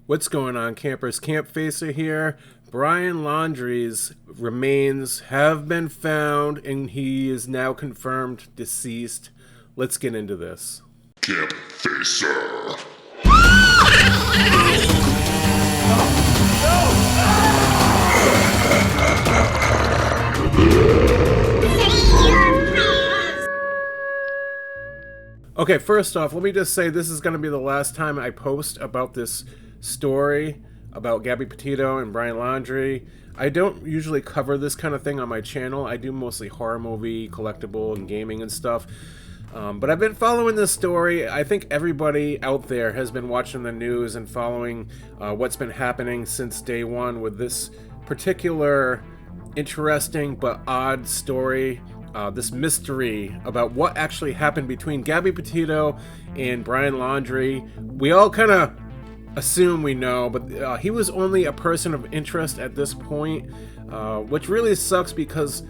What's going on, campers? Campfacer here. Brian Laundrie's remains have been found and he is now confirmed deceased. Let's get into this. Campfacer. Okay, first off, let me just say this is going to be the last time I post about this story about Gabby Petito and Brian Laundrie. I don't usually cover this kind of thing on my channel. I do mostly horror movie, collectible, and gaming and stuff. But I've been following this story. I think everybody out there has been watching the news and following what's been happening since day one with this particular interesting but odd story. This mystery about what actually happened between Gabby Petito and Brian Laundrie. We all kind of assume we know, but he was only a person of interest at this point, which really sucks because,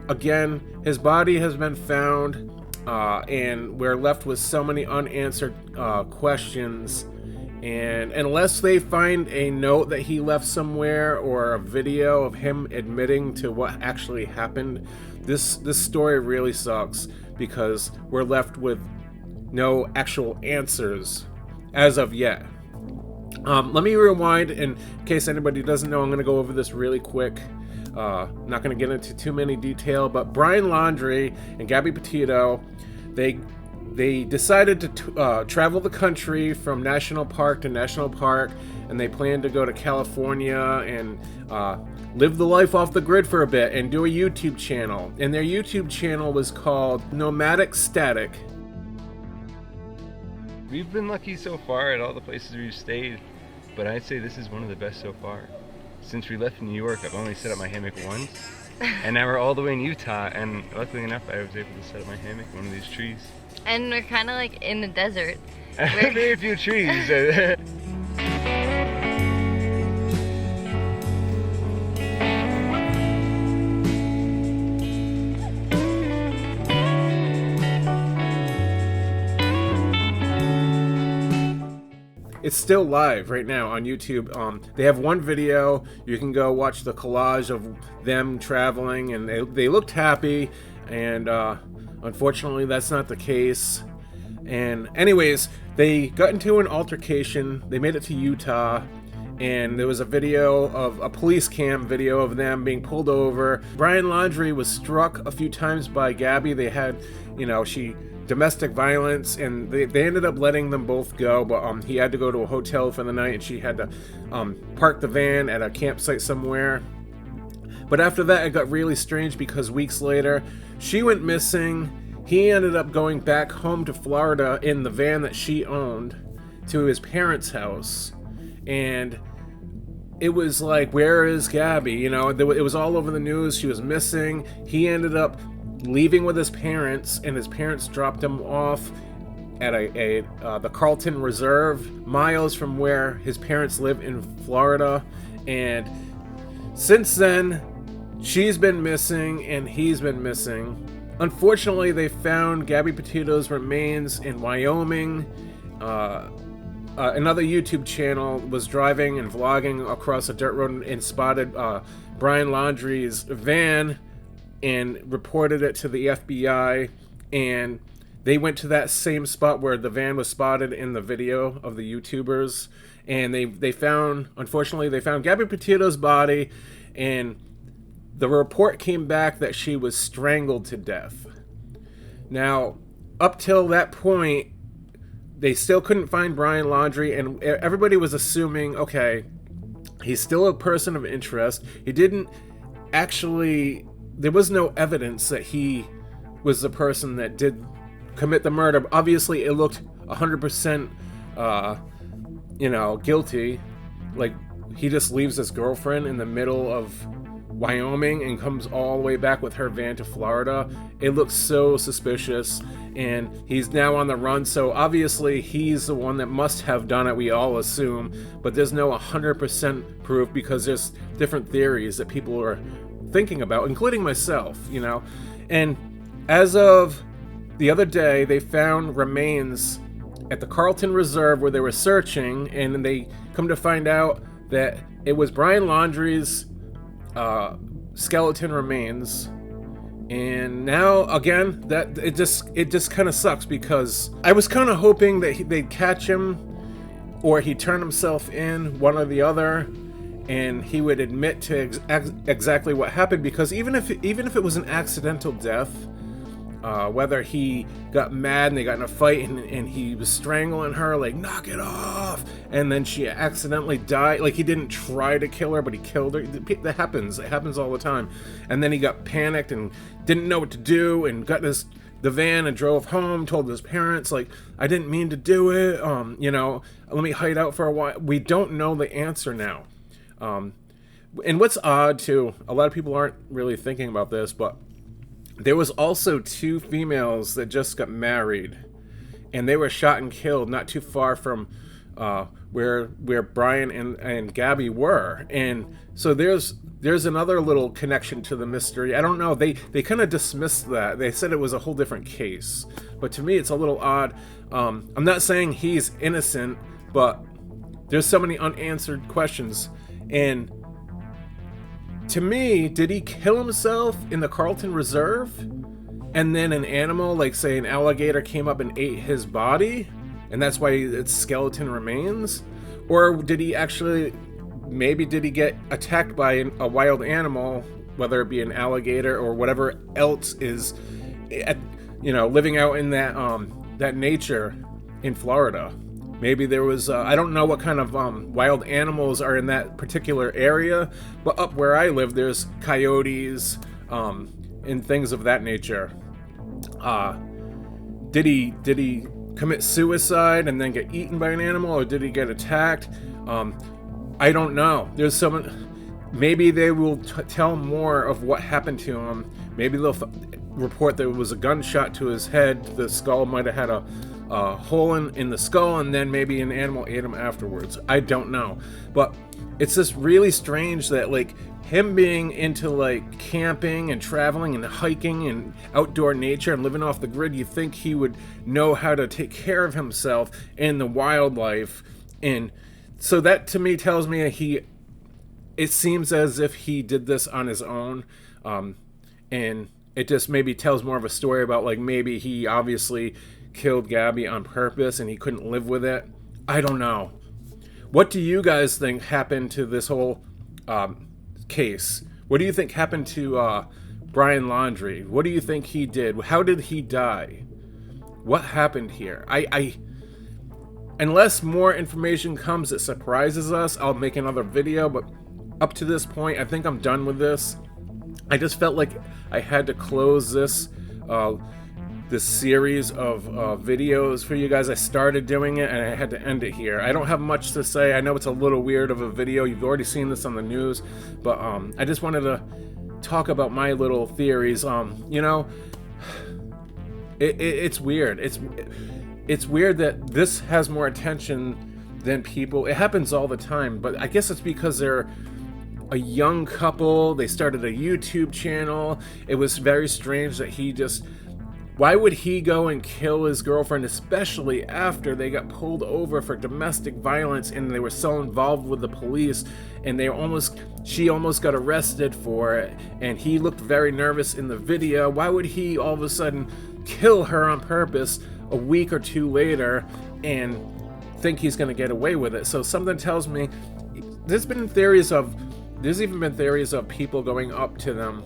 again, his body has been found, and we're left with so many unanswered questions. And unless they find a note that he left somewhere or a video of him admitting to what actually happened, this story really sucks because we're left with no actual answers as of yet. Let me rewind in case anybody doesn't know. I'm going to go over this really quick. Not going to get into too many detail, but Brian Laundrie and Gabby Petito, they decided to travel the country from national park to national park, and they planned to go to California and live the life off the grid for a bit and do a YouTube channel. And their YouTube channel was called Nomadic Static. We've been lucky so far at all the places we've stayed, but I'd say this is one of the best so far. Since we left New York, I've only set up my hammock once, and now we're all the way in Utah, and luckily enough, I was able to set up my hammock in one of these trees. And we're kind of like in the desert. Very few trees. It's still live right now on YouTube. They have one video. You can go watch the collage of them traveling, and they looked happy, and unfortunately that's not the case. And anyways, they got into an altercation. They made it to Utah, and there was a video of a police cam video of them being pulled over. Brian Laundrie was struck a few times by Gabby. They had, domestic violence, and they ended up letting them both go, but he had to go to a hotel for the night, and she had to park the van at a campsite somewhere. But after that, it got really strange because weeks later, she went missing. He ended up going back home to Florida in the van that she owned to his parents' house, and it was like, where is Gabby? It was all over the news. She was missing. He ended up leaving with his parents, and his parents dropped him off at the Carlton Reserve, miles from where his parents live in Florida. And since then, she's been missing and he's been missing. Unfortunately, they found Gabby Petito's remains in Wyoming. Another YouTube channel was driving and vlogging across a dirt road and spotted Brian Laundrie's van and reported it to the FBI, and they went to that same spot where the van was spotted in the video of the YouTubers, and unfortunately they found Gabby Petito's body, and the report came back that she was strangled to death. Now, up till that point, they still couldn't find Brian Laundrie, and everybody was assuming, okay, he's still a person of interest. He didn't actually... There was no evidence that he was the person that did commit the murder. Obviously, it looked 100%, guilty. Like, he just leaves his girlfriend in the middle of Wyoming and comes all the way back with her van to Florida. It looks so suspicious, and he's now on the run, so obviously he's the one that must have done it, we all assume, but there's no 100% proof because there's different theories that people are thinking about, including myself, And as of the other day, they found remains at the Carlton Reserve where they were searching, and they come to find out that it was Brian Laundrie's skeleton remains. And now again, that it just kind of sucks, because I was kind of hoping that they'd catch him, or he'd turn himself in, one or the other, and he would admit to exactly what happened. Because even if it was an accidental death, whether he got mad and they got in a fight and he was strangling her, like, knock it off, and then she accidentally died, like he didn't try to kill her but he killed her. That happens. It happens all the time. And then he got panicked and didn't know what to do and got in the van and drove home, told his parents, like, I didn't mean to do it, let me hide out for a while. We don't know the answer now. And what's odd too, a lot of people aren't really thinking about this, but there was also 2 females that just got married, and they were shot and killed not too far from where Brian and Gabby were. And so there's another little connection to the mystery. I don't know, they kind of dismissed that. They said it was a whole different case, but to me it's a little odd. I'm not saying he's innocent, but there's so many unanswered questions. And to me, did he kill himself in the Carlton Reserve? And then an animal, like say an alligator, came up and ate his body? And that's why it's skeleton remains? Or did he actually, maybe did he get attacked by a wild animal, whether it be an alligator or whatever else is, living out in that nature in Florida? Maybe there was, I don't know what kind of wild animals are in that particular area, but up where I live, there's coyotes and things of that nature. Did he commit suicide and then get eaten by an animal, or did he get attacked? I don't know. There's maybe they will tell more of what happened to him. Maybe they'll report there was a gunshot to his head. The skull might have had a hole in the skull, and then maybe an animal ate him afterwards. I don't know, but it's just really strange that, like, him being into like camping and traveling and hiking and outdoor nature and living off the grid, you think he would know how to take care of himself and the wildlife. And so that to me tells me it seems as if he did this on his own, and it just maybe tells more of a story about, like, maybe he obviously killed Gabby on purpose and he couldn't live with it. I don't know. What do you guys think happened to this whole case? What do you think happened to Brian Laundrie? What do you think he did? How did he die? What happened here? I unless more information comes that surprises us, I'll make another video, but up to this point, I think I'm done with this. I just felt like I had to close this series of videos for you guys. I started doing it and I had to end it here. I don't have much to say. I know it's a little weird of a video. You've already seen this on the news, but I just wanted to talk about my little theories. It's weird. It's weird that this has more attention than people. It happens all the time, but I guess it's because they're a young couple. They started a YouTube channel. It was very strange that why would he go and kill his girlfriend, especially after they got pulled over for domestic violence and they were so involved with the police, and she almost got arrested for it, and he looked very nervous in the video. Why would he all of a sudden kill her on purpose a week or two later and think he's going to get away with it? So something tells me there's even been theories of people going up to them,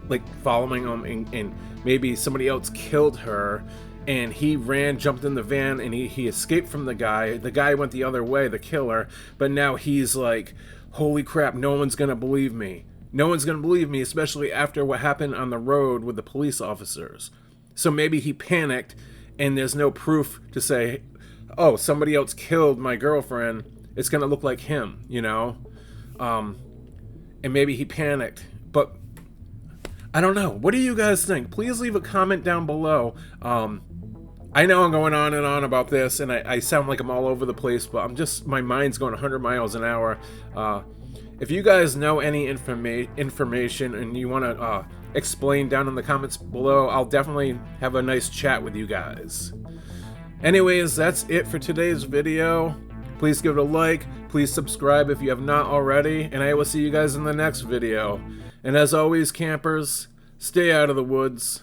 like following them, and maybe somebody else killed her and he jumped in the van and he escaped from the guy. The guy went the other way, the killer, but now he's like, holy crap, no one's gonna believe me. No one's gonna believe me, especially after what happened on the road with the police officers. So maybe he panicked and there's no proof to say, oh, somebody else killed my girlfriend. It's gonna look like him, and maybe he panicked. But I don't know. What do you guys think? Please leave a comment down below. I know I'm going on and on about this, and I sound like I'm all over the place, but my mind's going 100 miles an hour. If you guys know any information and you want to explain down in the comments below, I'll definitely have a nice chat with you guys. Anyways, that's it for today's video. Please give it a like. Please subscribe if you have not already. And I will see you guys in the next video. And as always, campers, stay out of the woods.